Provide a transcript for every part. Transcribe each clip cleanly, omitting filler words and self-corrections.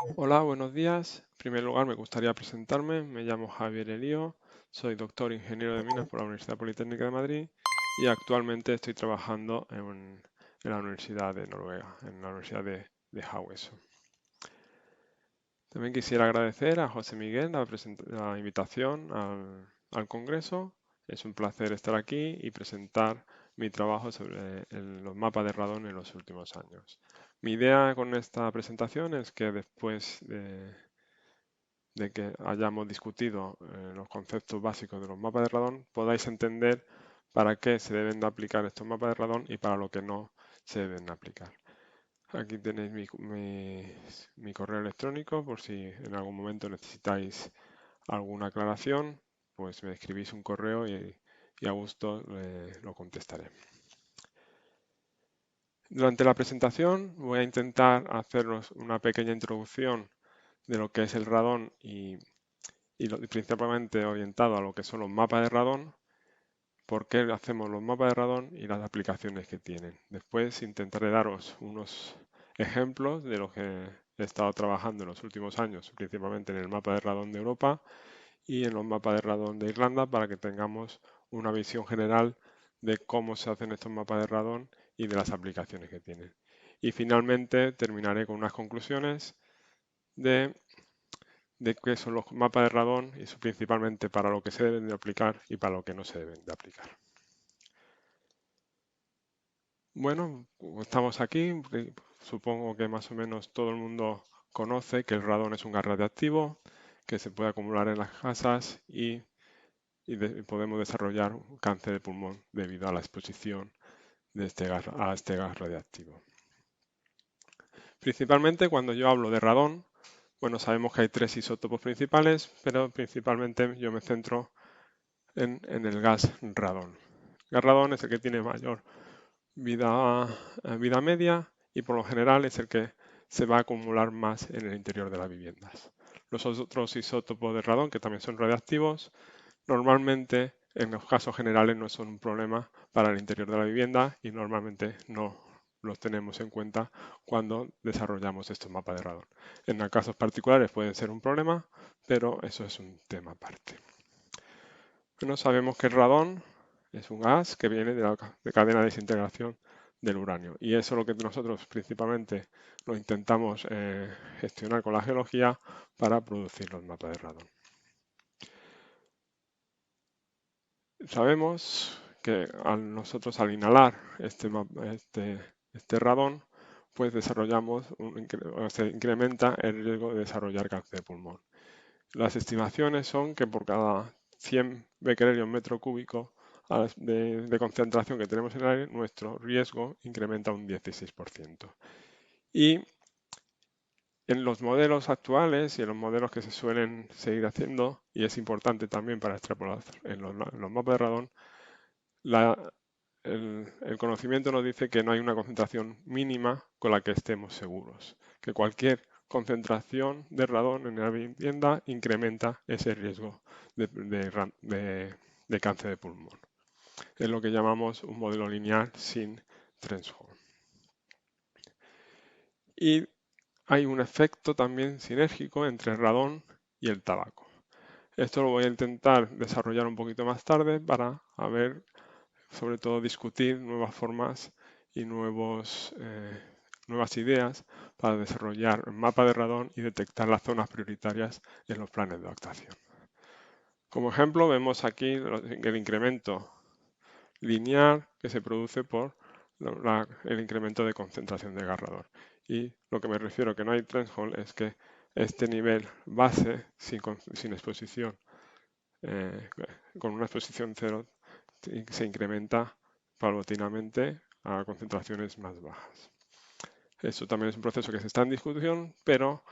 Hola, buenos días. En primer lugar, me gustaría presentarme. Me llamo Javier Elío, soy doctor ingeniero de minas por la Universidad Politécnica de Madrid y actualmente estoy trabajando en la Universidad de Noruega, en la Universidad de Haugesund. También quisiera agradecer a José Miguel la invitación al Congreso. Es un placer estar aquí y presentar mi trabajo sobre los mapas de radón en los últimos años. Mi idea con esta presentación es que después de que hayamos discutido los conceptos básicos de los mapas de radón, podáis entender para qué se deben de aplicar estos mapas de radón y para lo que no se deben de aplicar. Aquí tenéis mi correo electrónico por si en algún momento necesitáis alguna aclaración, pues me escribís un correo y a gusto lo contestaré. Durante la presentación voy a intentar haceros una pequeña introducción de lo que es el radón y principalmente orientado a lo que son los mapas de radón, por qué hacemos los mapas de radón y las aplicaciones que tienen. Después intentaré daros unos ejemplos de lo que he estado trabajando en los últimos años, principalmente en el mapa de radón de Europa y en los mapas de radón de Irlanda, para que tengamos una visión general de cómo se hacen estos mapas de radón y de las aplicaciones que tienen. Y finalmente terminaré con unas conclusiones de qué son los mapas de radón y principalmente para lo que se deben de aplicar y para lo que no se deben de aplicar. Bueno, estamos aquí. Supongo que más o menos todo el mundo conoce que el radón es un gas radiactivo que se puede acumular en las casas y podemos desarrollar un cáncer de pulmón debido a la exposición a este gas radiactivo. Principalmente cuando yo hablo de radón, bueno, sabemos que hay tres isótopos principales, pero principalmente yo me centro en el gas radón. El gas radón es el que tiene mayor vida, vida media y por lo general es el que se va a acumular más en el interior de las viviendas. Los otros isótopos de radón, que también son radiactivos, normalmente en los casos generales no son un problema para el interior de la vivienda y normalmente no los tenemos en cuenta cuando desarrollamos estos mapas de radón. En casos particulares pueden ser un problema, pero eso es un tema aparte. Bueno, sabemos que el radón es un gas que viene de la cadena de desintegración del uranio y eso es lo que nosotros principalmente lo intentamos gestionar con la geología para producir los mapas de radón. Sabemos que nosotros al inhalar este radón, pues se incrementa el riesgo de desarrollar cáncer de pulmón. Las estimaciones son que por cada 100 becquerelios metro cúbico de concentración que tenemos en el aire, nuestro riesgo incrementa un 16%. Y en los modelos actuales y en los modelos que se suelen seguir haciendo, y es importante también para extrapolar en los mapas de radón, la- el conocimiento nos dice que no hay una concentración mínima con la que estemos seguros, que cualquier concentración de radón en la vivienda incrementa ese riesgo de cáncer de pulmón. Es lo que llamamos un modelo lineal sin threshold. Y hay un efecto también sinérgico entre el radón y el tabaco. Esto lo voy a intentar desarrollar un poquito más tarde para ver, sobre todo discutir nuevas formas y nuevas ideas para desarrollar el mapa de radón y detectar las zonas prioritarias en los planes de actuación. Como ejemplo, vemos aquí el incremento lineal que se produce por el incremento de concentración de gas radón. Y lo que me refiero que no hay threshold es que este nivel base sin exposición, eh, con una exposición cero, se incrementa paulatinamente a concentraciones más bajas. Eso también es un proceso que se está en discusión, pero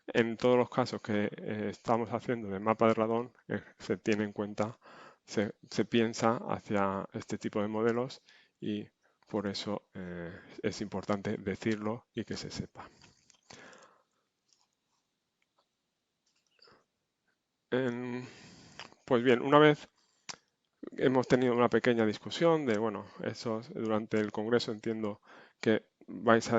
en todos los casos que estamos haciendo de mapa de radón se tiene en cuenta, se piensa hacia este tipo de modelos y por eso es importante decirlo y que se sepa. Pues bien, una vez hemos tenido una pequeña discusión de, bueno, eso durante el Congreso entiendo que vais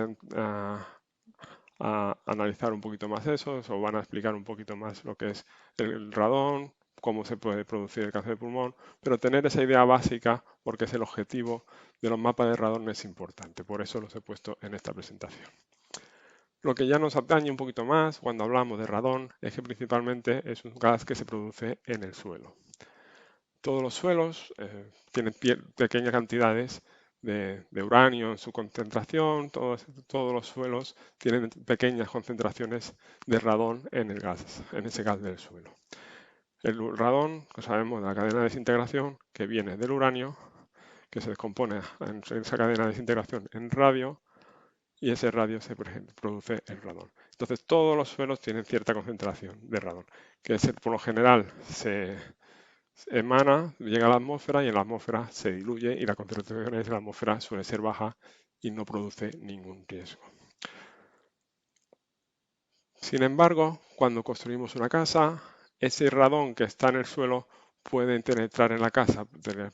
a analizar un poquito más eso, o van a explicar un poquito más lo que es el radón, cómo se puede producir el cáncer de pulmón, pero tener esa idea básica, porque es el objetivo de los mapas de radón, es importante. Por eso los he puesto en esta presentación. Lo que ya nos atañe un poquito más cuando hablamos de radón es que principalmente es un gas que se produce en el suelo. Todos los suelos tienen pequeñas cantidades de uranio en su concentración, todos los suelos tienen pequeñas concentraciones de radón en ese gas del suelo. El radón, que sabemos de la cadena de desintegración, que viene del uranio, que se descompone en esa cadena de desintegración en radio, y ese radio se produce el radón. Entonces todos los suelos tienen cierta concentración de radón, que por lo general se emana, llega a la atmósfera y en la atmósfera se diluye y la concentración en la atmósfera suele ser baja y no produce ningún riesgo. Sin embargo, cuando construimos una casa, ese radón que está en el suelo puede penetrar en la casa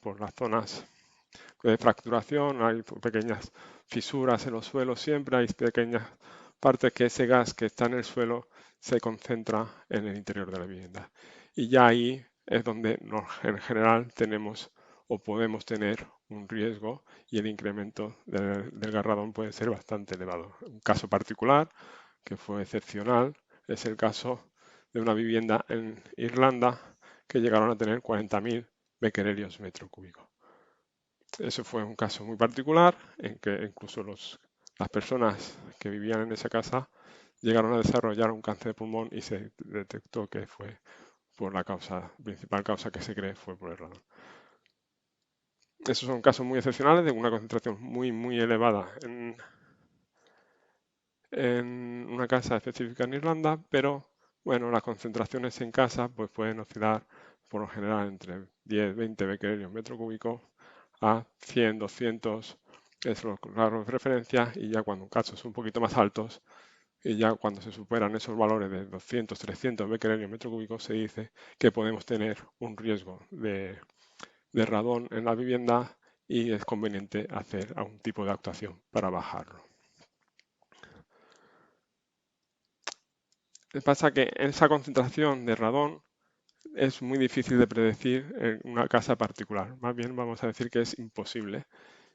por las zonas de fracturación, hay pequeñas fisuras en los suelos, siempre hay pequeñas partes que ese gas que está en el suelo se concentra en el interior de la vivienda. Y ya ahí es donde en general tenemos o podemos tener un riesgo y el incremento del radón puede ser bastante elevado. Un caso particular que fue excepcional es el caso de una vivienda en Irlanda que llegaron a tener 40.000 becquerelios metro cúbico. Eso fue un caso muy particular en que incluso las personas que vivían en esa casa llegaron a desarrollar un cáncer de pulmón y se detectó que fue por la principal causa que se cree fue por el radón. Esos son casos muy excepcionales de una concentración muy elevada en una casa específica en Irlanda, pero bueno, las concentraciones en casa pues pueden oscilar por lo general entre 10-20 becquerelios metro cúbico a 100, 200, es lo claro de referencia, y ya cuando casos un poquito más altos, y ya cuando se superan esos valores de 200, 300 becquerelios metro cúbico, se dice que podemos tener un riesgo de radón en la vivienda y es conveniente hacer algún tipo de actuación para bajarlo. Pasa que esa concentración de radón es muy difícil de predecir en una casa particular. Más bien vamos a decir que es imposible.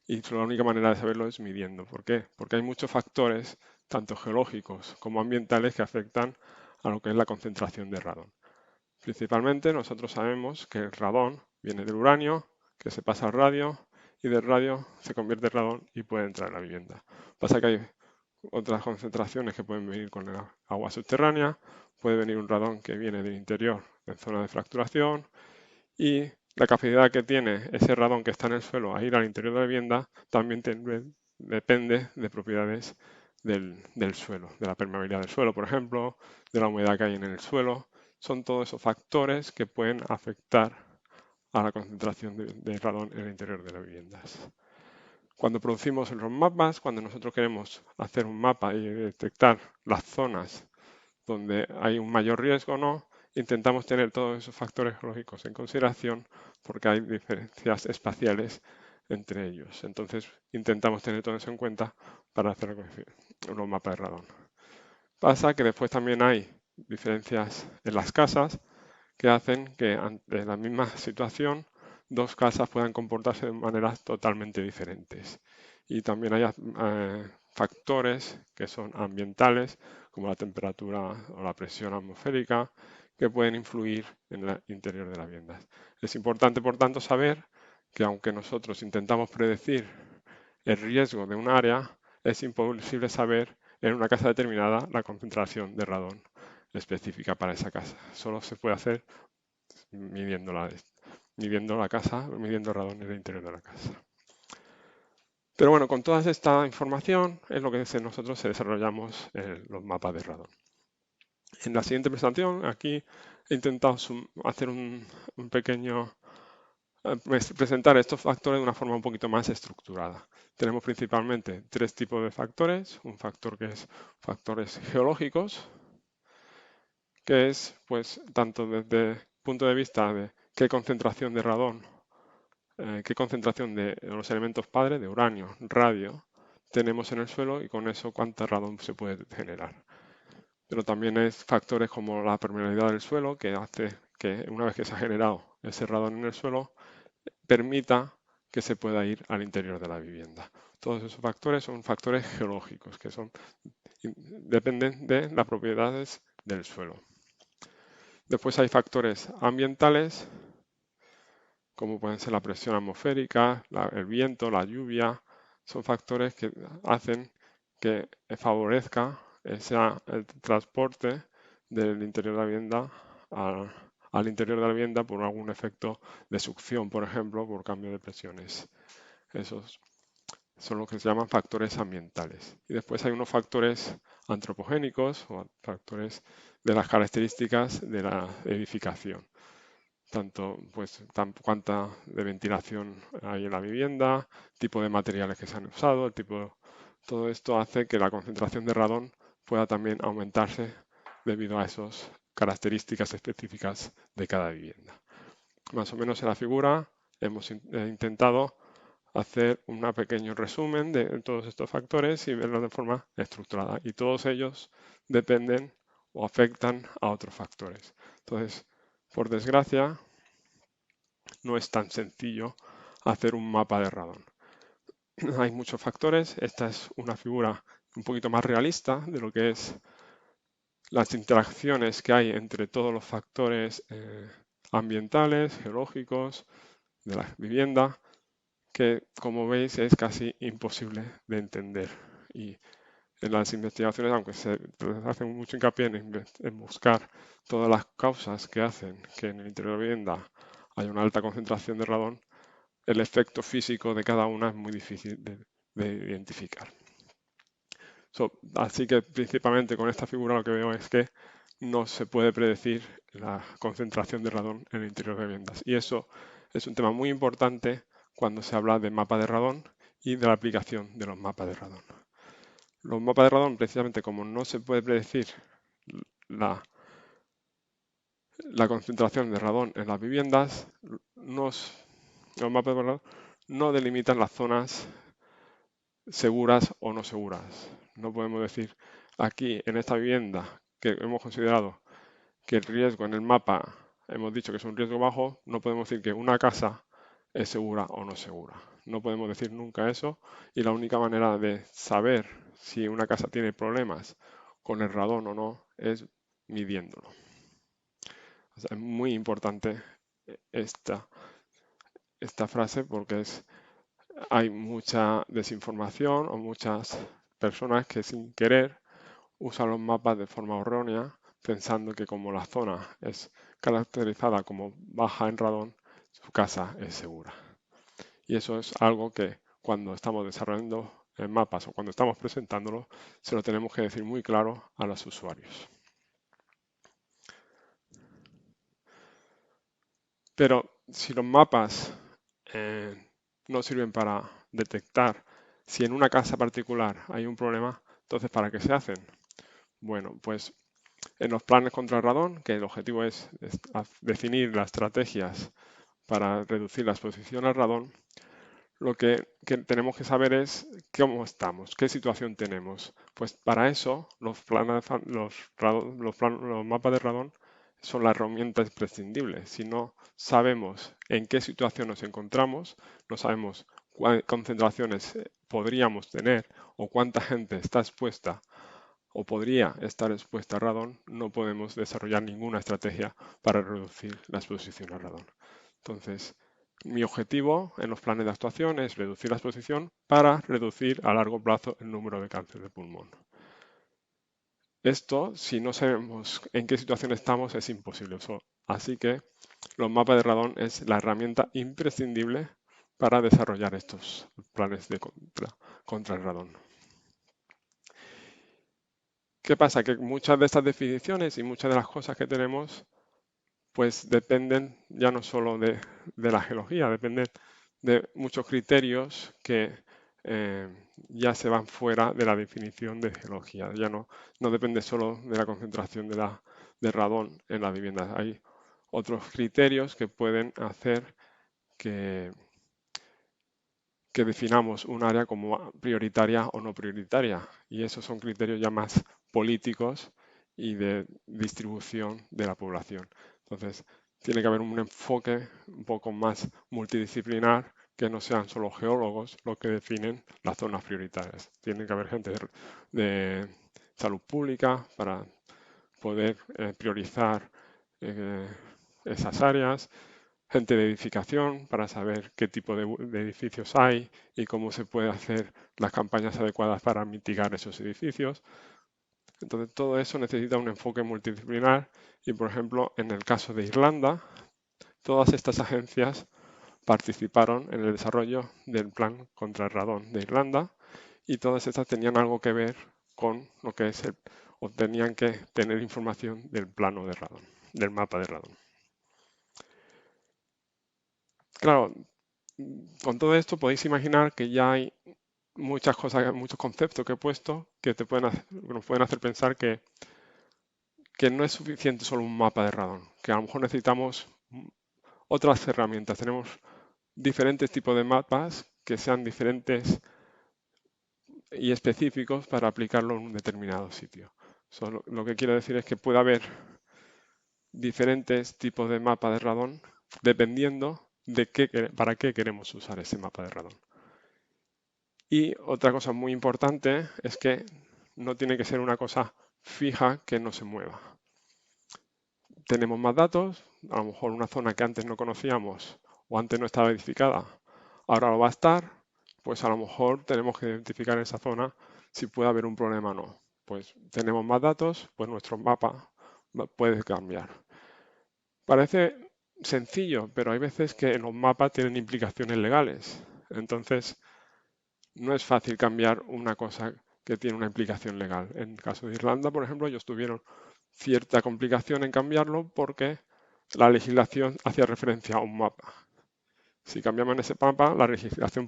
Y la única manera de saberlo es midiendo. ¿Por qué? Porque hay muchos factores, tanto geológicos como ambientales, que afectan a lo que es la concentración de radón. Principalmente nosotros sabemos que el radón viene del uranio, que se pasa al radio, y del radio se convierte en radón y puede entrar en la vivienda. Pasa que hay otras concentraciones que pueden venir con el agua subterránea, puede venir un radón que viene del interior en zona de fracturación y la capacidad que tiene ese radón que está en el suelo a ir al interior de la vivienda también depende de propiedades del suelo, de la permeabilidad del suelo, por ejemplo, de la humedad que hay en el suelo. Son todos esos factores que pueden afectar a la concentración de radón en el interior de las viviendas. Cuando producimos los mapas, cuando nosotros queremos hacer un mapa y detectar las zonas donde hay un mayor riesgo o no, intentamos tener todos esos factores geológicos en consideración porque hay diferencias espaciales entre ellos. Entonces intentamos tener todo eso en cuenta para hacer los mapas de radón. Pasa que después también hay diferencias en las casas que hacen que ante la misma situación dos casas puedan comportarse de maneras totalmente diferentes. Y también hay factores que son ambientales, como la temperatura o la presión atmosférica, que pueden influir en el interior de las viviendas. Es importante, por tanto, saber que aunque nosotros intentamos predecir el riesgo de un área, es imposible saber en una casa determinada la concentración de radón específica para esa casa. Solo se puede hacer midiendo la casa, midiendo el radón en el interior de la casa. Pero bueno, con toda esta información es lo que nosotros desarrollamos los mapas de radón. En la siguiente presentación, aquí he intentado hacer un pequeño presentar estos factores de una forma un poquito más estructurada. Tenemos principalmente tres tipos de factores. Un factor que es factores geológicos, que es pues tanto desde el punto de vista de qué concentración de radón, qué concentración de los elementos padres, de uranio, radio, tenemos en el suelo y con eso cuánta radón se puede generar. Pero también hay factores como la permeabilidad del suelo, que hace que una vez que se ha generado ese radón en el suelo, permita que se pueda ir al interior de la vivienda. Todos esos factores son factores geológicos, que dependen de las propiedades del suelo. Después hay factores ambientales, como pueden ser la presión atmosférica, el viento, la lluvia. Son factores que hacen que favorezca el transporte del interior de la vivienda al interior de la vivienda por algún efecto de succión, por ejemplo, por cambio de presiones. Esos son lo que se llaman factores ambientales. Y después hay unos factores antropogénicos o factores de las características de la edificación. Tanto, pues, cuánta de ventilación hay en la vivienda, tipo de materiales que se han usado, todo esto hace que la concentración de radón pueda también aumentarse debido a esas características específicas de cada vivienda. Más o menos en la figura hemos intentado hacer un pequeño resumen de todos estos factores y verlos de forma estructurada. Y todos ellos dependen o afectan a otros factores. Entonces, por desgracia, no es tan sencillo hacer un mapa de radón. Hay muchos factores. Esta es una figura un poquito más realista de lo que es las interacciones que hay entre todos los factores ambientales, geológicos, de la vivienda, que como veis es casi imposible de entender. Y en las investigaciones, aunque se hace mucho hincapié en buscar todas las causas que hacen que en el interior de la vivienda haya una alta concentración de radón, el efecto físico de cada una es muy difícil de identificar. Así que principalmente con esta figura lo que veo es que no se puede predecir la concentración de radón en el interior de viviendas. Y eso es un tema muy importante cuando se habla de mapa de radón y de la aplicación de los mapas de radón. Los mapas de radón, precisamente como no se puede predecir la, la concentración de radón en las viviendas, los mapas de radón no delimitan las zonas seguras o no seguras. No podemos decir aquí en esta vivienda que hemos considerado que el riesgo en el mapa hemos dicho que es un riesgo bajo, no podemos decir que una casa es segura o no segura. No podemos decir nunca eso y la única manera de saber si una casa tiene problemas con el radón o no es midiéndolo. O sea, es muy importante esta frase porque hay mucha desinformación o muchas personas que sin querer usan los mapas de forma errónea pensando que como la zona es caracterizada como baja en radón, su casa es segura. Y eso es algo que cuando estamos desarrollando mapas o cuando estamos presentándolos, se lo tenemos que decir muy claro a los usuarios. Pero si los mapas no sirven para detectar si en una casa particular hay un problema, entonces ¿para qué se hacen? Bueno, pues en los planes contra el radón, que el objetivo es definir las estrategias para reducir la exposición al radón, lo que tenemos que saber es cómo estamos, qué situación tenemos. Pues para eso los mapas de radón son la herramienta imprescindible. Si no sabemos en qué situación nos encontramos, no sabemos cuáles concentraciones podríamos tener o cuánta gente está expuesta o podría estar expuesta a radón, no podemos desarrollar ninguna estrategia para reducir la exposición al radón. Entonces, mi objetivo en los planes de actuación es reducir la exposición para reducir a largo plazo el número de cáncer de pulmón. Esto, si no sabemos en qué situación estamos, es imposible. Así que los mapas de radón es la herramienta imprescindible para desarrollar estos planes de contra el radón. ¿Qué pasa? Que muchas de estas definiciones y muchas de las cosas que tenemos pues dependen ya no solo de la geología, dependen de muchos criterios que ya se van fuera de la definición de geología. Ya no depende solo de la concentración de radón en las viviendas. Hay otros criterios que pueden hacer que que definamos un área como prioritaria o no prioritaria. Y esos son criterios ya más políticos y de distribución de la población. Entonces, tiene que haber un enfoque un poco más multidisciplinar, que no sean solo geólogos los que definen las zonas prioritarias. Tiene que haber gente de salud pública para poder priorizar eh, esas áreas, gente de edificación para saber qué tipo de edificios hay y cómo se puede hacer las campañas adecuadas para mitigar esos edificios. Entonces, todo eso necesita un enfoque multidisciplinar y, por ejemplo, en el caso de Irlanda, todas estas agencias participaron en el desarrollo del plan contra el radón de Irlanda y todas estas tenían algo que ver con lo que es o tenían que tener información del plano de radón, del mapa de radón. Claro, con todo esto podéis imaginar que ya hay muchas cosas, muchos conceptos que he puesto que nos pueden hacer pensar que no es suficiente solo un mapa de radón, que a lo mejor necesitamos otras herramientas. Tenemos diferentes tipos de mapas que sean diferentes y específicos para aplicarlo en un determinado sitio. Lo que quiero decir es que puede haber diferentes tipos de mapa de radón dependiendo de para qué queremos usar ese mapa de radón. Y otra cosa muy importante es que no tiene que ser una cosa fija que no se mueva. Tenemos más datos, a lo mejor una zona que antes no conocíamos o antes no estaba edificada, ahora lo va a estar, pues a lo mejor tenemos que identificar en esa zona si puede haber un problema o no. Pues tenemos más datos, pues nuestro mapa puede cambiar. Parece sencillo, pero hay veces que los mapas tienen implicaciones legales. Entonces, no es fácil cambiar una cosa que tiene una implicación legal. En el caso de Irlanda, por ejemplo, ellos tuvieron cierta complicación en cambiarlo porque la legislación hacía referencia a un mapa. Si cambiaban ese mapa, la legislación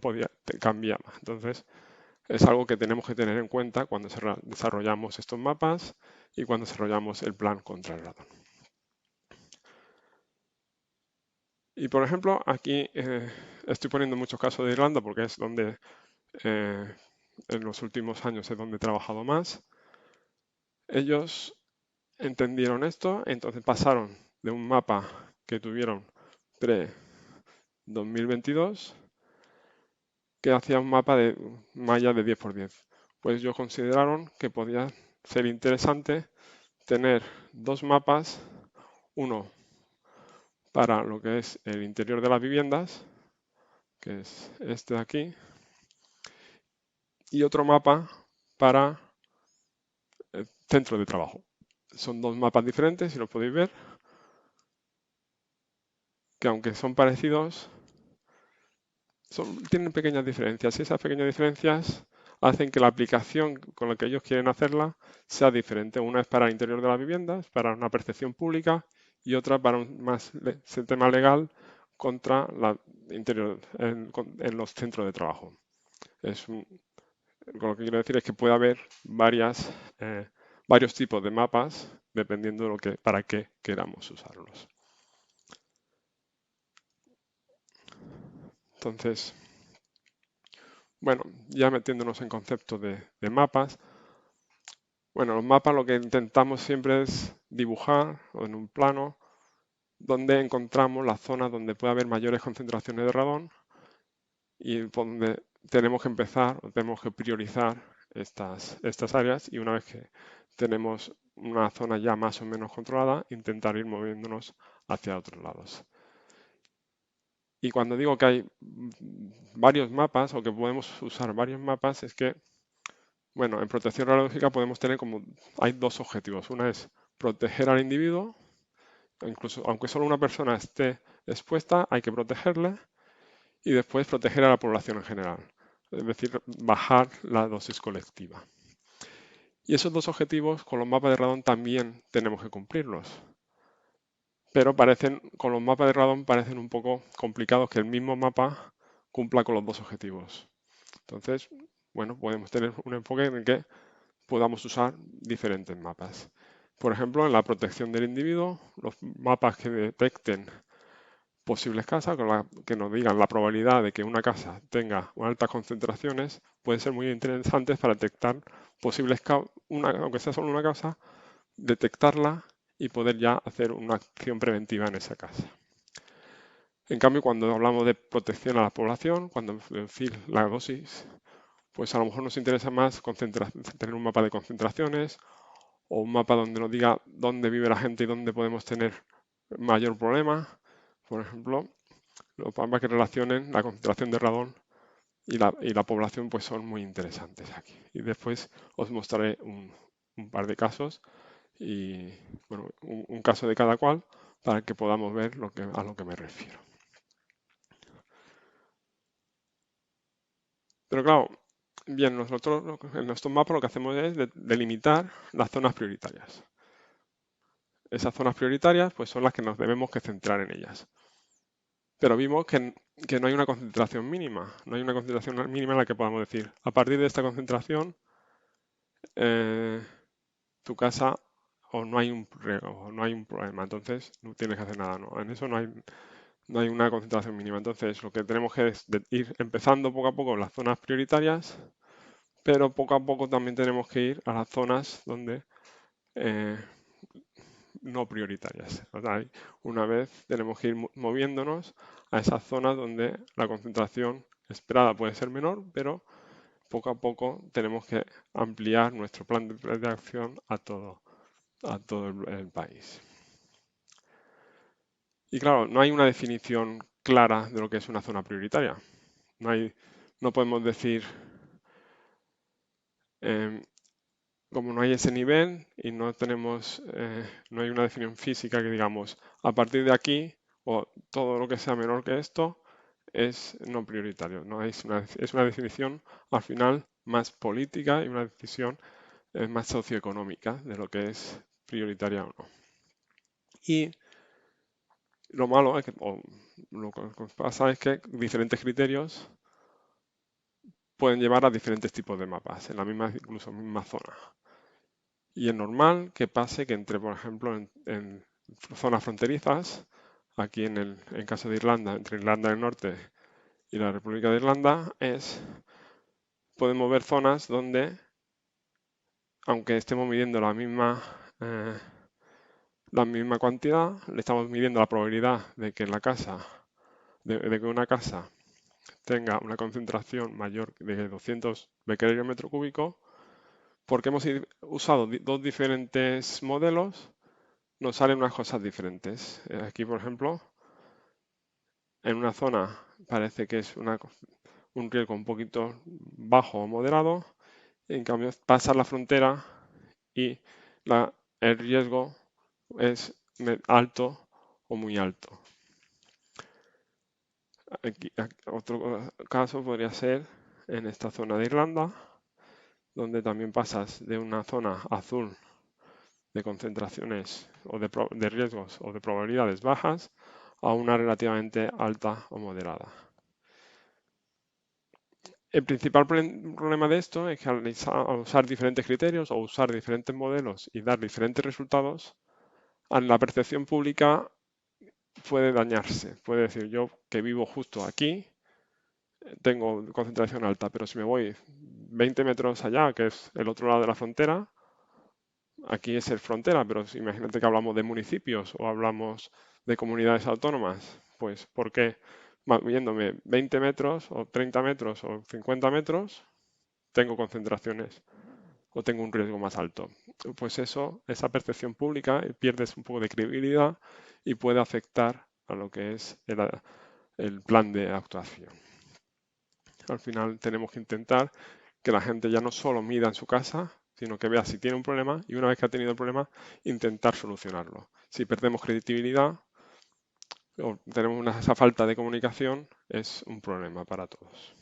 cambiaba. Entonces, es algo que tenemos que tener en cuenta cuando desarrollamos estos mapas y cuando desarrollamos el plan contra el radón. Y por ejemplo, aquí estoy poniendo muchos casos de Irlanda porque es donde eh, en los últimos años es donde he trabajado más. Ellos entendieron esto, entonces pasaron de un mapa que tuvieron pre-2022 que hacía un mapa de malla de 10 por 10. Pues ellos consideraron que podía ser interesante tener dos mapas, uno para lo que es el interior de las viviendas, que es este de aquí, y otro mapa para el centro de trabajo. Son dos mapas diferentes, si lo podéis ver, que aunque son parecidos, tienen pequeñas diferencias y esas pequeñas diferencias hacen que la aplicación con la que ellos quieren hacerla sea diferente. Una es para el interior de las viviendas, para una percepción pública y otra para un tema legal contra interior en los centros de trabajo. Lo que quiero decir es que puede haber varios tipos de mapas dependiendo de para qué queramos usarlos. Entonces, bueno, ya metiéndonos en conceptos de mapas, bueno, los mapas lo que intentamos siempre es dibujar en un plano donde encontramos las zonas donde puede haber mayores concentraciones de radón y por donde tenemos que empezar o tenemos que priorizar estas áreas y una vez que tenemos una zona ya más o menos controlada, intentar ir moviéndonos hacia otros lados. Y cuando digo que hay varios mapas o que podemos usar varios mapas es que, bueno, en protección radiológica podemos tener hay dos objetivos. Una es proteger al individuo, incluso aunque solo una persona esté expuesta, hay que protegerle y después proteger a la población en general, es decir, bajar la dosis colectiva. Y esos dos objetivos con los mapas de radón también tenemos que cumplirlos. Pero con los mapas de radón parecen un poco complicados que el mismo mapa cumpla con los dos objetivos. Entonces, bueno, podemos tener un enfoque en el que podamos usar diferentes mapas. Por ejemplo, en la protección del individuo, los mapas que detecten posibles casas, que nos digan la probabilidad de que una casa tenga altas concentraciones, pueden ser muy interesantes para detectar posibles, aunque sea solo una casa, detectarla y poder ya hacer una acción preventiva en esa casa. En cambio, cuando hablamos de protección a la población, cuando en fin la dosis, pues a lo mejor nos interesa más tener un mapa de concentraciones o un mapa donde nos diga dónde vive la gente y dónde podemos tener mayor problema. Por ejemplo, los mapas que relacionen la concentración de radón y la población pues son muy interesantes aquí. Y después os mostraré un par de casos y bueno, un caso de cada cual para que podamos ver a lo que me refiero. Pero claro, bien, nosotros en nuestros mapas lo que hacemos es delimitar las zonas prioritarias. Esas zonas prioritarias pues son las que nos debemos que centrar en ellas. Pero vimos que no hay una concentración mínima, no hay una concentración mínima en la que podamos decir, a partir de esta concentración, eh, tu casa o no hay un problema, entonces no tienes que hacer nada, ¿no? En eso no hay una concentración mínima. Entonces lo que tenemos que es ir empezando poco a poco en las zonas prioritarias, pero poco a poco también tenemos que ir a las zonas donde eh, no prioritarias. O sea, una vez tenemos que ir moviéndonos a esas zonas donde la concentración esperada puede ser menor, pero poco a poco tenemos que ampliar nuestro plan de acción a todo el país. Y claro, no hay una definición clara de lo que es una zona prioritaria. No podemos decir, eh, como no hay ese nivel y no hay una definición física que digamos, a partir de aquí o todo lo que sea menor que esto es no prioritario. No es una definición al final más política y una decisión más socioeconómica de lo que es prioritaria o no. Y lo malo es o lo que pasa es que diferentes criterios pueden llevar a diferentes tipos de mapas en la incluso misma zona. Y es normal que pase que entre, por ejemplo, en zonas fronterizas, aquí en caso de Irlanda, entre Irlanda del Norte y la República de Irlanda, podemos ver zonas donde, aunque estemos midiendo la misma cantidad, le estamos midiendo la probabilidad de que de que una casa tenga una concentración mayor de 200 becquerel metro cúbico, porque hemos usado dos diferentes modelos, nos salen unas cosas diferentes. Aquí, por ejemplo, en una zona parece que es un riesgo un poquito bajo o moderado, en cambio pasa la frontera y el riesgo es alto o muy alto. Otro caso podría ser en esta zona de Irlanda, donde también pasas de una zona azul de concentraciones de riesgos o de probabilidades bajas a una relativamente alta o moderada. El principal problema de esto es que al usar diferentes criterios o usar diferentes modelos y dar diferentes resultados, la percepción pública puede dañarse. Puede decir, yo que vivo justo aquí, tengo concentración alta, pero si me voy 20 metros allá, que es el otro lado de la frontera, aquí es el frontera, pero imagínate que hablamos de municipios o hablamos de comunidades autónomas, pues ¿por qué viéndome 20 metros o 30 metros o 50 metros tengo concentraciones o tengo un riesgo más alto? Pues esa percepción pública pierdes un poco de credibilidad y puede afectar a lo que es el plan de actuación. Al final tenemos que intentar que la gente ya no solo mida en su casa, sino que vea si tiene un problema y una vez que ha tenido el problema, intentar solucionarlo. Si perdemos credibilidad o tenemos esa falta de comunicación, es un problema para todos.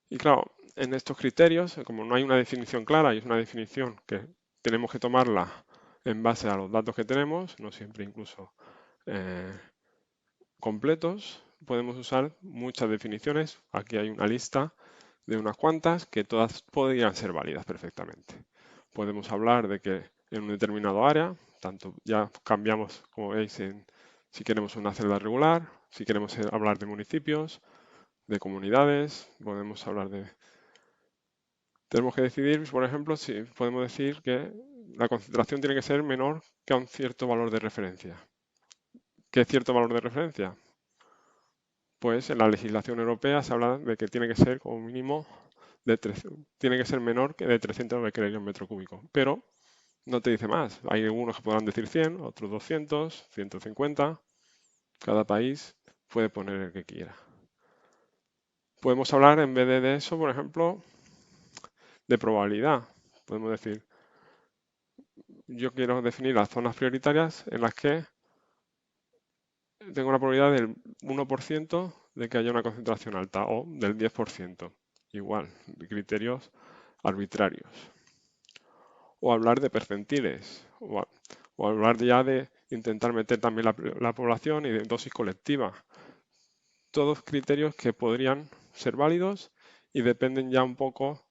Y claro, en estos criterios, como no hay una definición clara y es una definición que tenemos que tomarla en base a los datos que tenemos, no siempre incluso eh, completos, podemos usar muchas definiciones. Aquí hay una lista de unas cuantas que todas podrían ser válidas perfectamente. Podemos hablar de que en un determinado área. Tanto ya cambiamos, como veis, si queremos una celda regular, si queremos hablar de municipios, de comunidades, podemos hablar de... Tenemos que decidir, por ejemplo, si podemos decir que la concentración tiene que ser menor que a un cierto valor de referencia. ¿Qué es cierto valor de referencia? Pues en la legislación europea se habla de que tiene que ser como mínimo tiene que ser menor que de 300 becquerel metro cúbico, pero no te dice más. Hay algunos que podrán decir 100, otros 200, 150. Cada país puede poner el que quiera. Podemos hablar en vez de eso, por ejemplo, de probabilidad. Podemos decir, yo quiero definir las zonas prioritarias en las que tengo una probabilidad del 1% de que haya una concentración alta o del 10%. Igual, criterios arbitrarios. O hablar de percentiles, o hablar ya de intentar meter también la población y de dosis colectiva. Todos criterios que podrían ser válidos y dependen ya un poco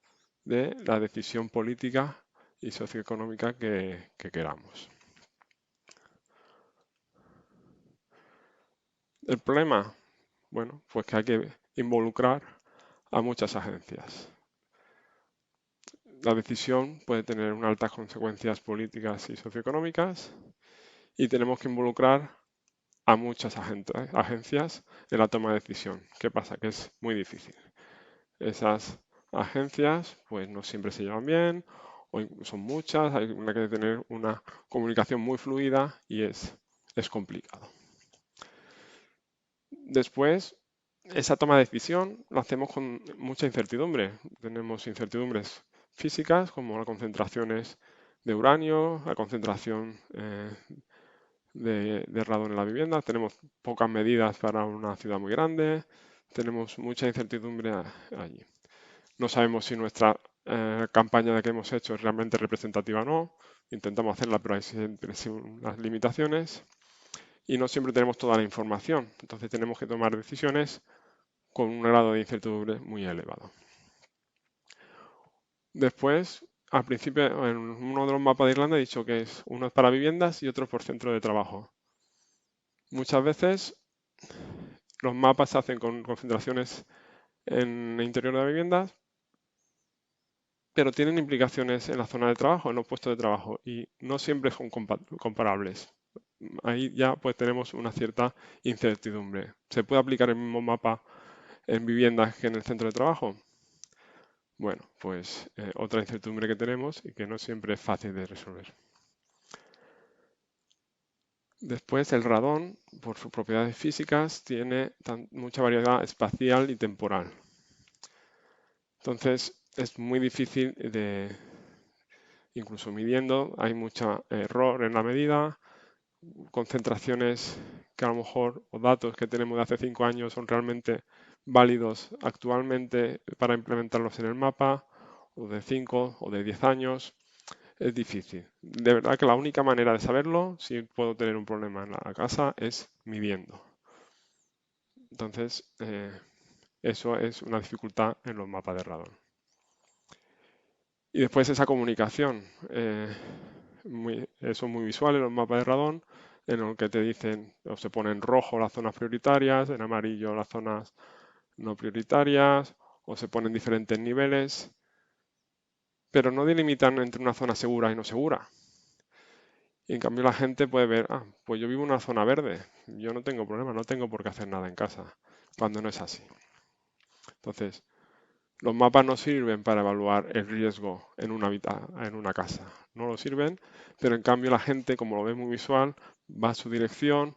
de la decisión política y socioeconómica que queramos. El problema, bueno, pues que hay que involucrar a muchas agencias. La decisión puede tener unas altas consecuencias políticas y socioeconómicas y tenemos que involucrar a muchas agencias en la toma de decisión. ¿Qué pasa? Que es muy difícil. Esas agencias pues no siempre se llevan bien o son muchas, hay que tener una comunicación muy fluida y es complicado. Después, esa toma de decisión la hacemos con mucha incertidumbre. Tenemos incertidumbres físicas como las concentraciones de uranio, la concentración de radón en la vivienda, tenemos pocas medidas para una ciudad muy grande, tenemos mucha incertidumbre allí. No sabemos si nuestra campaña que hemos hecho es realmente representativa o no, intentamos hacerla, pero hay siempre unas limitaciones y no siempre tenemos toda la información, entonces tenemos que tomar decisiones con un grado de incertidumbre muy elevado. Después, al principio, en uno de los mapas de Irlanda he dicho que uno es para viviendas y otro por centro de trabajo. Muchas veces los mapas se hacen con concentraciones en el interior de la vivienda, pero tienen implicaciones en la zona de trabajo, en los puestos de trabajo, y no siempre son comparables. Ahí ya pues tenemos una cierta incertidumbre. ¿Se puede aplicar el mismo mapa en viviendas que en el centro de trabajo? Bueno, pues otra incertidumbre que tenemos y que no siempre es fácil de resolver. Después, el radón, por sus propiedades físicas, tiene mucha variedad espacial y temporal. Entonces, es muy difícil incluso midiendo, hay mucho error en la medida, concentraciones que a lo mejor, o datos que tenemos de hace 5 años son realmente válidos actualmente para implementarlos en el mapa, o de 5 o de 10 años. Es difícil. De verdad que la única manera de saberlo, si puedo tener un problema en la casa, es midiendo. Entonces, eso es una dificultad en los mapas de radón. Y después esa comunicación. Son muy visuales los mapas de radón, en el que te dicen, o se pone en rojo las zonas prioritarias, en amarillo las zonas no prioritarias, o se ponen diferentes niveles, pero no delimitan entre una zona segura y no segura. Y en cambio la gente puede ver, pues yo vivo en una zona verde, yo no tengo problema, no tengo por qué hacer nada en casa, cuando no es así. Entonces, los mapas no sirven para evaluar el riesgo en una casa, no lo sirven, pero en cambio la gente, como lo ve muy visual, va a su dirección,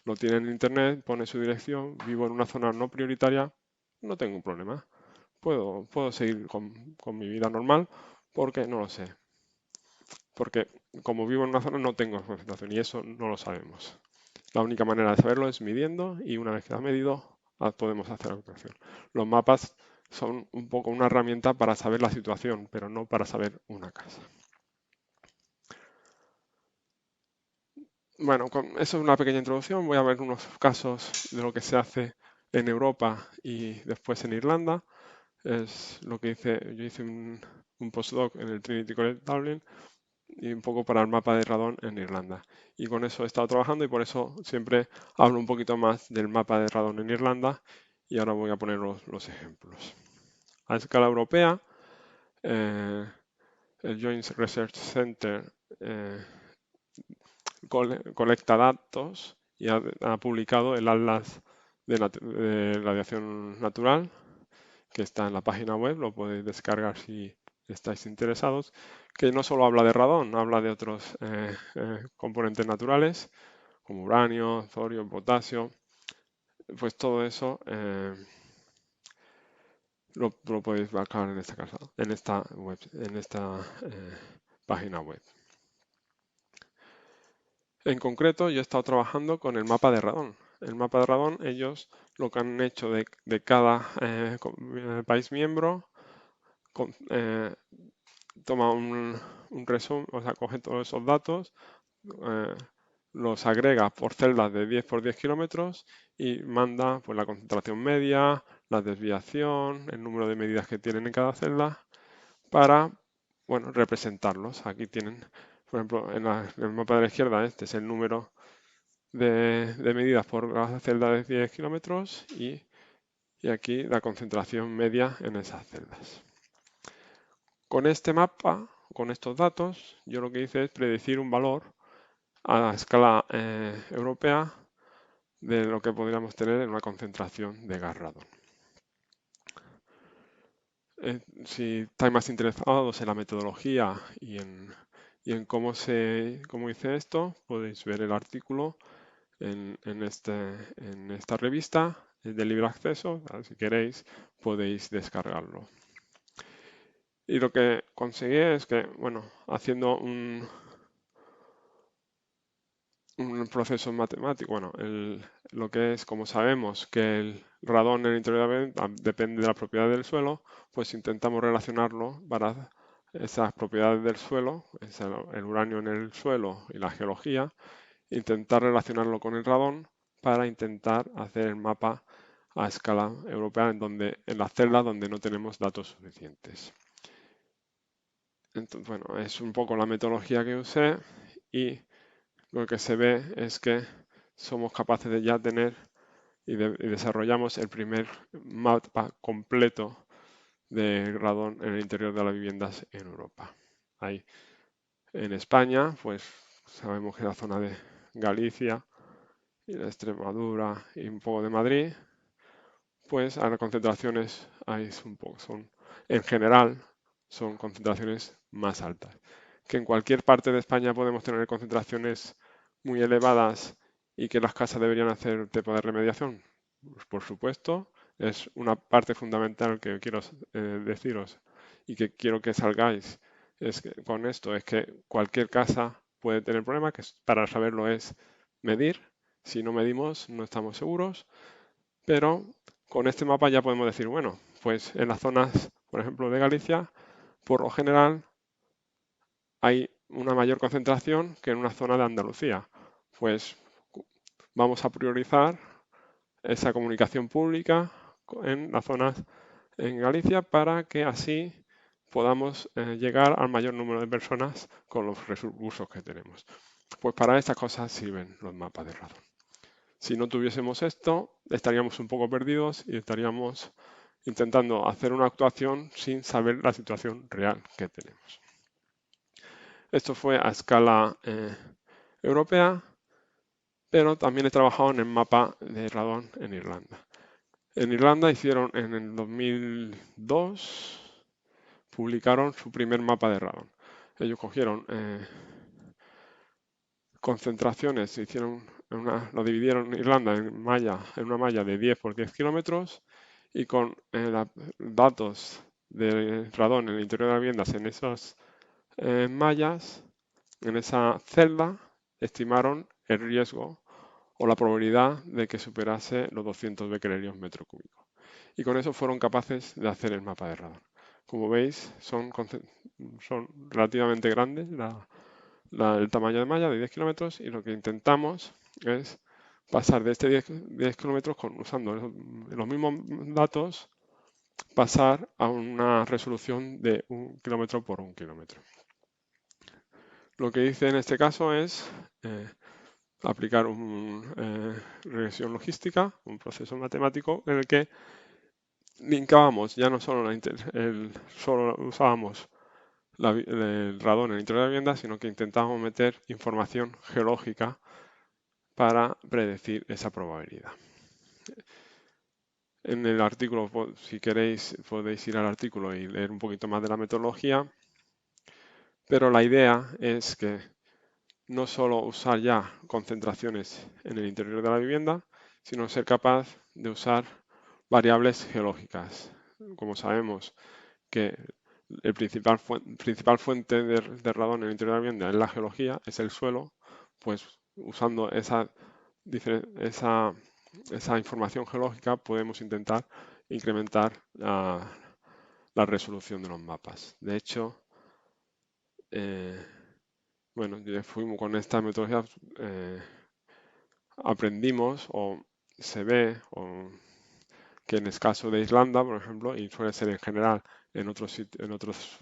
lo tiene en internet, pone su dirección, vivo en una zona no prioritaria, no tengo un problema. Puedo seguir con mi vida normal porque no lo sé. Porque como vivo en una zona no tengo concentración y eso no lo sabemos. La única manera de saberlo es midiendo y una vez que has medido podemos hacer la actuación. Los mapas son un poco una herramienta para saber la situación, pero no para saber una casa. Bueno, eso es una pequeña introducción. Voy a ver unos casos de lo que se hace en Europa y después en Irlanda. Es lo que hice. Yo hice un postdoc en el Trinity College Dublin y un poco para el mapa de radón en Irlanda. Y con eso he estado trabajando y por eso siempre hablo un poquito más del mapa de radón en Irlanda y ahora voy a poner los ejemplos. A escala europea, eh, el Joint Research Center colecta datos y ha publicado el Atlas de Radiación Natural, que está en la página web, lo podéis descargar si estáis interesados, que no solo habla de radón, habla de otros componentes naturales, como uranio, torio, potasio, pues todo eso lo podéis bajar en esta casa, en esta web, en esta página web. En concreto, yo he estado trabajando con el mapa de radón. El mapa de radón, ellos lo que han hecho de cada país miembro, toma un resumen, o sea, coge todos esos datos, eh, los agrega por celdas de 10 por 10 kilómetros y manda pues, la concentración media, la desviación, el número de medidas que tienen en cada celda para bueno, representarlos. Aquí tienen, por ejemplo, en el mapa de la izquierda, este es el número de medidas por la celda de 10 kilómetros y aquí la concentración media en esas celdas. Con este mapa, con estos datos, yo lo que hice es predecir un valor a escala europea de lo que podríamos tener en una concentración de gas radón. Si estáis más interesados en la metodología y en cómo hice esto, podéis ver el artículo en esta revista, es de libre acceso, si queréis podéis descargarlo. Y lo que conseguí es que, bueno, haciendo un proceso matemático, bueno, lo que es, como sabemos, que el radón en el interior de la vivienda depende de la propiedad del suelo, pues intentamos relacionarlo para esas propiedades del suelo, el uranio en el suelo y la geología, intentar relacionarlo con el radón para intentar hacer el mapa a escala europea en las celdas donde no tenemos datos suficientes. Entonces, bueno, es un poco la metodología que usé y lo que se ve es que somos capaces de ya tener y desarrollamos el primer mapa completo de radón en el interior de las viviendas en Europa. Ahí, en España, pues sabemos que la zona de Galicia y de Extremadura y un poco de Madrid, pues a las concentraciones en general, son concentraciones más altas. Que en cualquier parte de España podemos tener concentraciones muy elevadas y que las casas deberían hacer tipo de remediación. Pues por supuesto, es una parte fundamental que quiero deciros y que quiero que salgáis con esto, es que cualquier casa puede tener problemas, que para saberlo es medir. Si no medimos, no estamos seguros, pero con este mapa ya podemos decir, bueno, pues en las zonas, por ejemplo, de Galicia, por lo general hay una mayor concentración que en una zona de Andalucía. Pues vamos a priorizar esa comunicación pública en las zonas en Galicia para que así podamos llegar al mayor número de personas con los recursos que tenemos. Pues para estas cosas sirven los mapas de radón. Si no tuviésemos esto, estaríamos un poco perdidos y estaríamos intentando hacer una actuación sin saber la situación real que tenemos. Esto fue a escala europea, pero también he trabajado en el mapa de radón en Irlanda. En Irlanda hicieron en el 2002, publicaron su primer mapa de radón. Ellos cogieron concentraciones, lo dividieron Irlanda en una malla de 10 por 10 kilómetros y con datos de radón en el interior de las viviendas en esas mallas, en esa celda, estimaron el riesgo o la probabilidad de que superase los 200 becquerelios metro cúbico. Y con eso fueron capaces de hacer el mapa de radón. Como veis, son relativamente grandes el tamaño de malla de 10 kilómetros y lo que intentamos es pasar de este 10 kilómetros usando los mismos datos, pasar a una resolución de 1 kilómetro por 1 kilómetro. Lo que hice en este caso es aplicar una regresión logística, un proceso matemático en el que linkábamos ya no solo, solo usábamos el radón en el interior de la vivienda, sino que intentábamos meter información geológica para predecir esa probabilidad. En el artículo, si queréis, podéis ir al artículo y leer un poquito más de la metodología, pero la idea es que no solo usar ya concentraciones en el interior de la vivienda, sino ser capaz de usar variables geológicas. Como sabemos que el principal fuente de radón en el interior de la vivienda es la geología, es el suelo, pues usando esa información geológica podemos intentar incrementar la resolución de los mapas. De hecho, bueno, fuimos con esta metodología, aprendimos o se ve que en el caso de Irlanda, por ejemplo, y suele ser en general en otros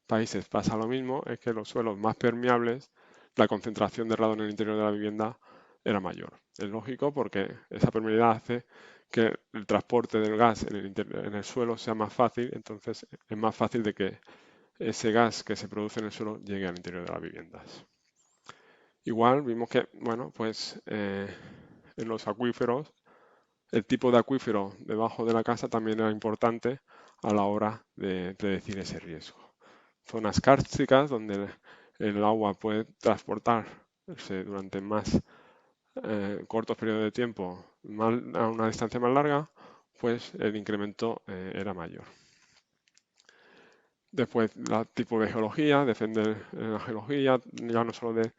países pasa lo mismo, es que los suelos más permeables, la concentración de radón en el interior de la vivienda era mayor. Es lógico porque esa permeabilidad hace que el transporte del gas en el suelo sea más fácil, entonces es más fácil de que ese gas que se produce en el suelo llegue al interior de las viviendas. Igual vimos que, bueno, pues en los acuíferos, el tipo de acuífero debajo de la casa también era importante a la hora de predecir ese riesgo. Zonas kársticas donde el agua puede transportarse durante más cortos periodos de tiempo a una distancia más larga, pues el incremento era mayor. Después, el tipo de geología, defender la geología, ya no solo de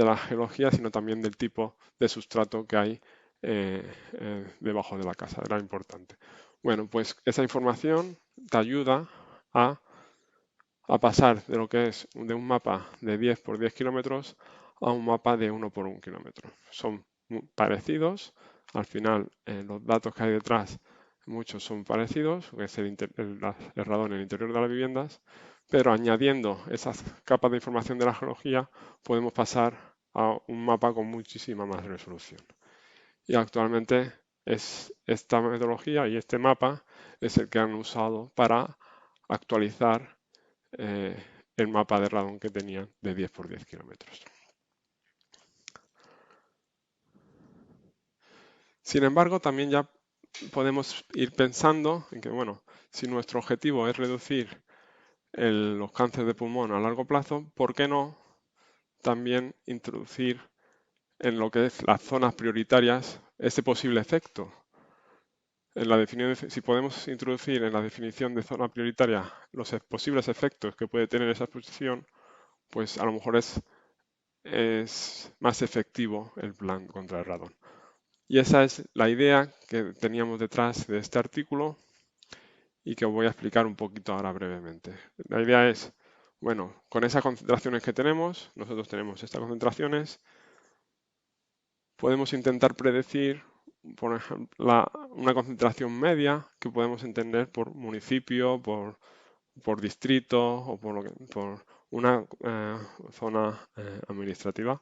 la geología, sino también del tipo de sustrato que hay debajo de la casa, era importante. Bueno, pues esa información te ayuda a pasar de lo que es de un mapa de 10 por 10 kilómetros a un mapa de 1 por 1 kilómetro. Son muy parecidos, al final los datos que hay detrás muchos son parecidos, que es el radón en el interior de las viviendas, pero añadiendo esas capas de información de la geología podemos pasar a un mapa con muchísima más resolución. Y actualmente es esta metodología y este mapa es el que han usado para actualizar eh, el mapa de radón que tenían de 10 por 10 kilómetros. Sin embargo, también ya podemos ir pensando en que, bueno, si nuestro objetivo es reducir los cánceres de pulmón a largo plazo, ¿por qué no también introducir en lo que es las zonas prioritarias ese posible efecto? En la definición, si podemos introducir en la definición de zona prioritaria los posibles efectos que puede tener esa exposición, pues a lo mejor es más efectivo el plan contra el radón. Y esa es la idea que teníamos detrás de este artículo y que os voy a explicar un poquito ahora brevemente. La idea es, bueno, con esas concentraciones que tenemos, nosotros tenemos estas concentraciones, podemos intentar predecir, por ejemplo, una concentración media que podemos entender por municipio, por distrito o por una zona administrativa.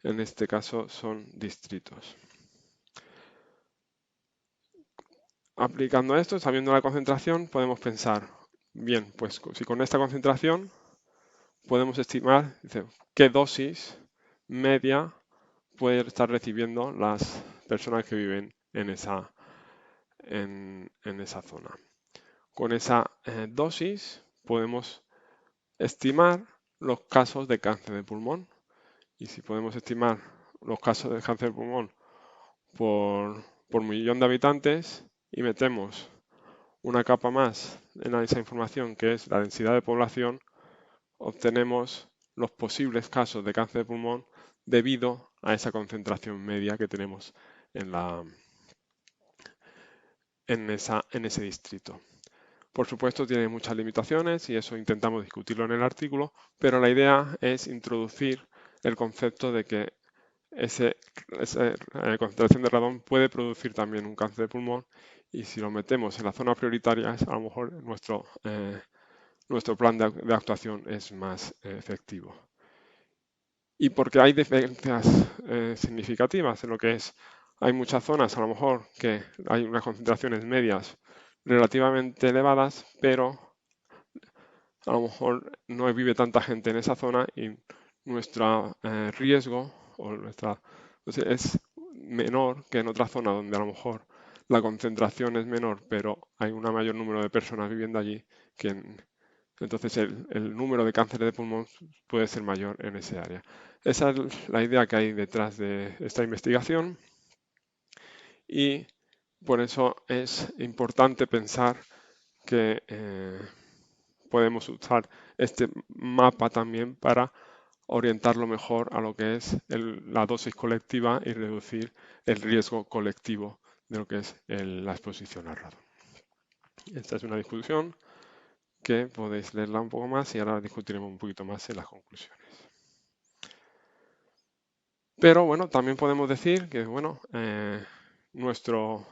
En este caso son distritos. Aplicando esto, sabiendo la concentración, podemos pensar, bien, pues si con esta concentración podemos estimar qué dosis media pueden estar recibiendo las personas que viven en esa zona. Con esa dosis podemos estimar los casos de cáncer de pulmón. Y si podemos estimar los casos de cáncer de pulmón por millón de habitantes y metemos una capa más en esa información que es la densidad de población, obtenemos los posibles casos de cáncer de pulmón debido a esa concentración media que tenemos en ese distrito. Por supuesto, tiene muchas limitaciones y eso intentamos discutirlo en el artículo, pero la idea es introducir el concepto de que esa concentración de radón puede producir también un cáncer de pulmón y si lo metemos en la zona prioritaria, a lo mejor nuestro plan de actuación es más efectivo. y porque hay diferencias significativas en lo que es, hay muchas zonas a lo mejor que hay unas concentraciones medias relativamente elevadas, pero a lo mejor no vive tanta gente en esa zona y nuestro riesgo o es menor que en otra zona donde a lo mejor la concentración es menor, pero hay un mayor número de personas viviendo allí entonces el número de cánceres de pulmón puede ser mayor en ese área. Esa es la idea que hay detrás de esta investigación y por eso es importante pensar que podemos usar este mapa también para orientarlo mejor a lo que es la dosis colectiva y reducir el riesgo colectivo de lo que es la exposición al radón. Esta es una discusión que podéis leerla un poco más y ahora discutiremos un poquito más en las conclusiones. Pero bueno, también podemos decir que bueno, nuestro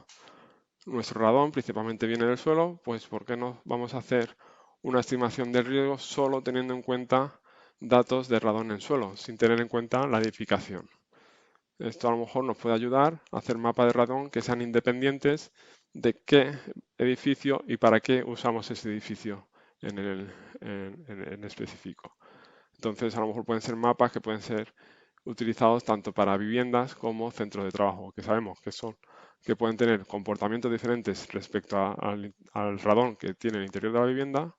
radón principalmente viene del suelo, pues ¿por qué no vamos a hacer una estimación del riesgo solo teniendo en cuenta datos de radón en suelo, sin tener en cuenta la edificación? Esto a lo mejor nos puede ayudar a hacer mapas de radón que sean independientes de qué edificio y para qué usamos ese edificio en específico. Entonces, a lo mejor pueden ser mapas que pueden ser utilizados tanto para viviendas como centros de trabajo, que sabemos que pueden tener comportamientos diferentes respecto al radón que tiene el interior de la vivienda,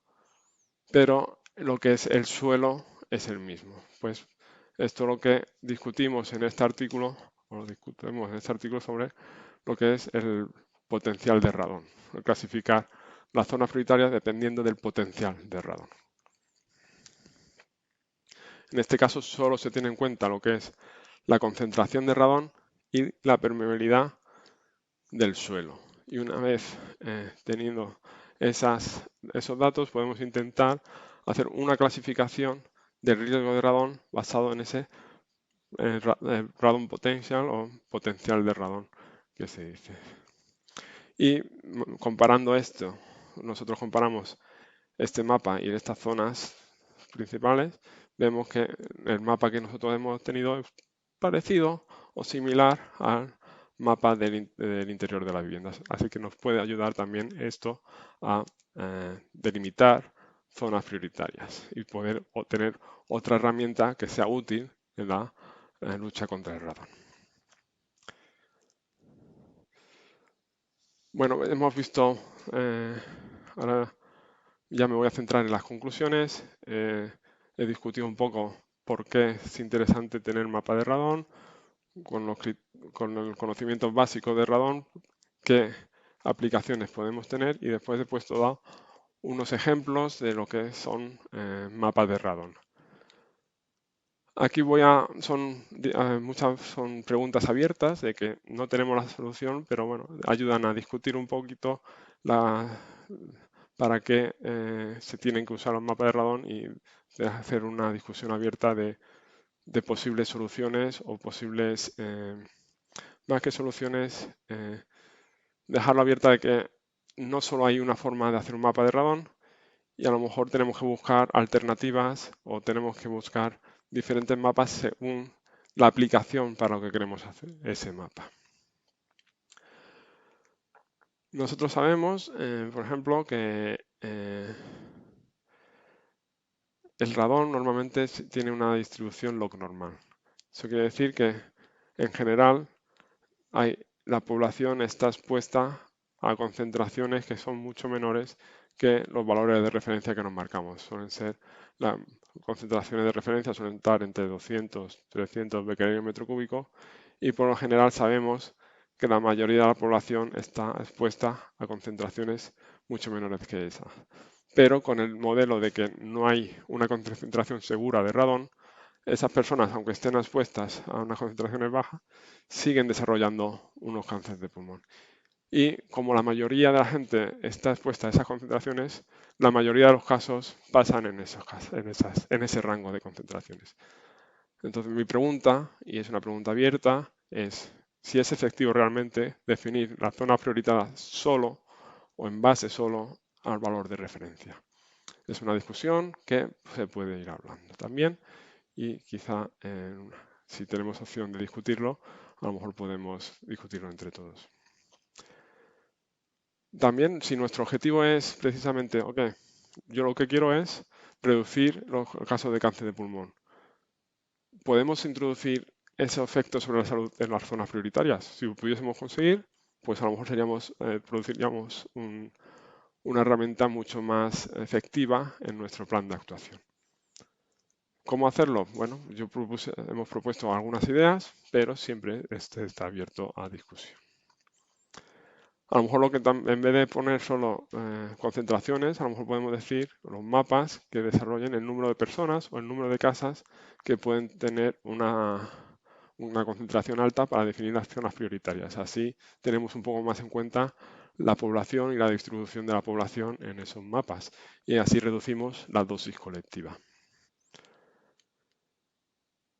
pero lo que es el suelo es el mismo. Pues esto es lo que discutimos en este artículo, o lo discutimos en este artículo sobre lo que es el potencial de radón, clasificar las zonas prioritarias dependiendo del potencial de radón. En este caso solo se tiene en cuenta lo que es la concentración de radón y la permeabilidad del suelo. Y una vez teniendo esos datos podemos intentar hacer una clasificación del riesgo de radón basado en ese radon potential o potencial de radón que se dice. Y comparando esto, nosotros comparamos este mapa y estas zonas principales, vemos que el mapa que nosotros hemos obtenido es parecido o similar al mapa del interior de las viviendas. Así que nos puede ayudar también esto a delimitar zonas prioritarias y poder obtener otra herramienta que sea útil en la lucha contra el radón. Bueno, hemos visto, ahora ya me voy a centrar en las conclusiones. He discutido un poco por qué es interesante tener mapa de radón, con el conocimiento básico de radón, qué aplicaciones podemos tener y después he puesto unos ejemplos de lo que son mapas de radón. Aquí muchas son preguntas abiertas de que no tenemos la solución, pero bueno, ayudan a discutir un poquito para qué se tienen que usar los mapas de radón y de hacer una discusión abierta de posibles soluciones o posibles, más que soluciones, dejarlo abierta de que no solo hay una forma de hacer un mapa de radón y a lo mejor tenemos que buscar alternativas o tenemos que buscar diferentes mapas según la aplicación para lo que queremos hacer ese mapa. Nosotros sabemos, por ejemplo, que el radón normalmente tiene una distribución log normal. Eso quiere decir que, en general, la población está expuesta a concentraciones que son mucho menores que los valores de referencia que nos marcamos. Las concentraciones de referencia suelen estar entre 200 300 becquerel metro cúbico y por lo general sabemos que la mayoría de la población está expuesta a concentraciones mucho menores que esa. Pero con el modelo de que no hay una concentración segura de radón, esas personas, aunque estén expuestas a unas concentraciones bajas, siguen desarrollando unos cánceres de pulmón. Y como la mayoría de la gente está expuesta a esas concentraciones, la mayoría de los casos pasan en ese rango de concentraciones. Entonces mi pregunta, y es una pregunta abierta, es si es efectivo realmente definir la zona prioritaria solo o en base solo al valor de referencia. Es una discusión que se puede ir hablando también y quizá si tenemos opción de discutirlo, a lo mejor podemos discutirlo entre todos. También, si nuestro objetivo es precisamente, ok, yo lo que quiero es reducir los casos de cáncer de pulmón, ¿podemos introducir ese efecto sobre la salud en las zonas prioritarias? Si lo pudiésemos conseguir, pues a lo mejor produciríamos una herramienta mucho más efectiva en nuestro plan de actuación. ¿Cómo hacerlo? Bueno, hemos propuesto algunas ideas, pero siempre este está abierto a discusión. A lo mejor en vez de poner solo concentraciones, a lo mejor podemos decir los mapas que desarrollen el número de personas o el número de casas que pueden tener una concentración alta para definir las zonas prioritarias. Así tenemos un poco más en cuenta la población y la distribución de la población en esos mapas y así reducimos la dosis colectiva.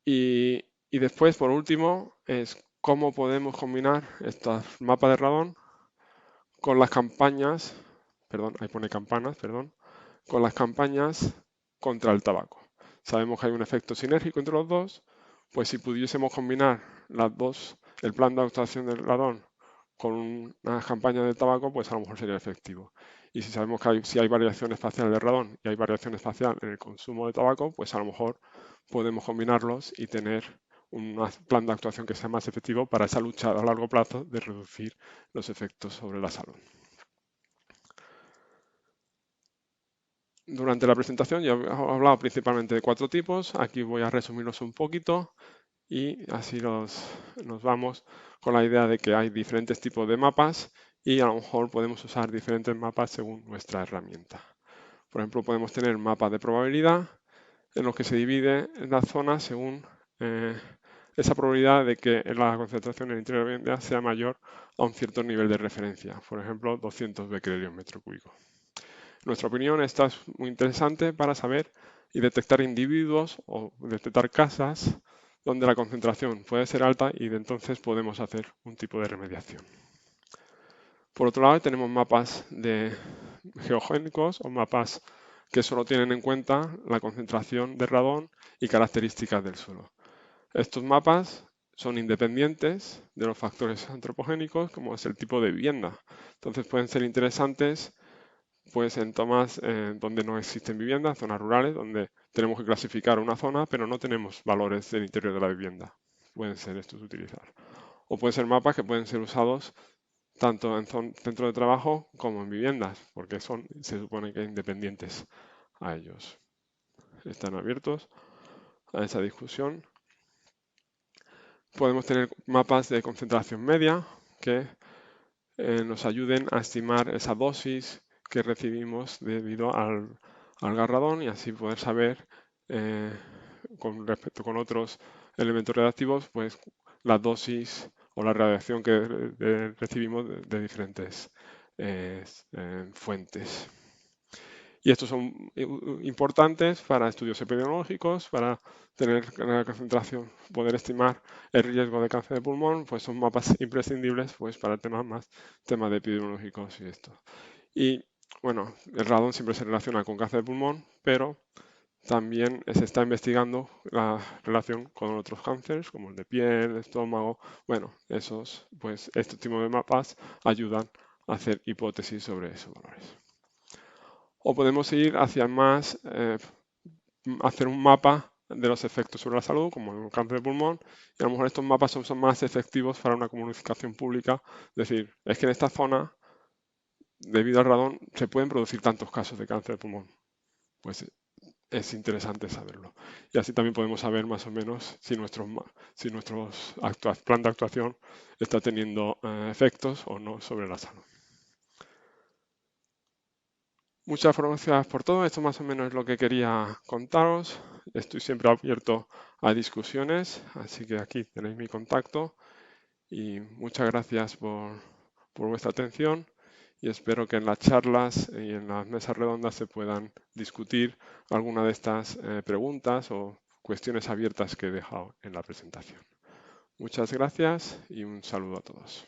Y después, por último, es cómo podemos combinar estos mapas de radón con las campañas, perdón, ahí pone campanas, perdón, con las campañas contra el tabaco. Sabemos que hay un efecto sinérgico entre los dos, pues si pudiésemos combinar las dos, el plan de actuación del radón con una campaña del tabaco, pues a lo mejor sería efectivo. Y si sabemos que si hay variación espacial del radón y hay variación espacial en el consumo de tabaco, pues a lo mejor podemos combinarlos y tener un plan de actuación que sea más efectivo para esa lucha a largo plazo de reducir los efectos sobre la salud. Durante la presentación ya he hablado principalmente de 4 tipos, aquí voy a resumirlos un poquito y así nos vamos con la idea de que hay diferentes tipos de mapas y a lo mejor podemos usar diferentes mapas según nuestra herramienta. Por ejemplo, podemos tener mapas de probabilidad en los que se divide la zona según esa probabilidad de que la concentración en el interior de la vivienda sea mayor a un cierto nivel de referencia, por ejemplo 200 becquerel metro cúbico. En nuestra opinión, esta es muy interesante para saber y detectar individuos o detectar casas donde la concentración puede ser alta y de entonces podemos hacer un tipo de remediación. Por otro lado, tenemos mapas geogénicos o mapas que solo tienen en cuenta la concentración de radón y características del suelo. Estos mapas son independientes de los factores antropogénicos, como es el tipo de vivienda. Entonces pueden ser interesantes pues en zonas donde no existen viviendas, zonas rurales, donde tenemos que clasificar una zona, pero no tenemos valores del interior de la vivienda. Pueden ser estos de utilizar. O pueden ser mapas que pueden ser usados tanto en centros de trabajo como en viviendas, porque se supone que independientes a ellos. Están abiertos a esa discusión. Podemos tener mapas de concentración media que nos ayuden a estimar esa dosis que recibimos debido al gas radón y así poder saber con respecto con otros elementos radiactivos pues la dosis o la radiación que recibimos de diferentes fuentes. Y estos son importantes para estudios epidemiológicos, para tener la concentración, poder estimar el riesgo de cáncer de pulmón, pues son mapas imprescindibles pues para temas de epidemiológicos y esto. Y bueno, el radón siempre se relaciona con cáncer de pulmón, pero también se está investigando la relación con otros cánceres, como el de piel, estómago. Bueno, este tipo de mapas ayudan a hacer hipótesis sobre esos valores. O podemos ir hacia hacer un mapa de los efectos sobre la salud, como el cáncer de pulmón, y a lo mejor estos mapas son más efectivos para una comunicación pública. Es decir, es que en esta zona, debido al radón, se pueden producir tantos casos de cáncer de pulmón. Pues es interesante saberlo. Y así también podemos saber más o menos si nuestro plan de actuación está teniendo efectos o no sobre la salud. Muchas gracias por todo. Esto más o menos es lo que quería contaros. Estoy siempre abierto a discusiones, así que aquí tenéis mi contacto. Y muchas gracias por vuestra atención y espero que en las charlas y en las mesas redondas se puedan discutir alguna de estas preguntas o cuestiones abiertas que he dejado en la presentación. Muchas gracias y un saludo a todos.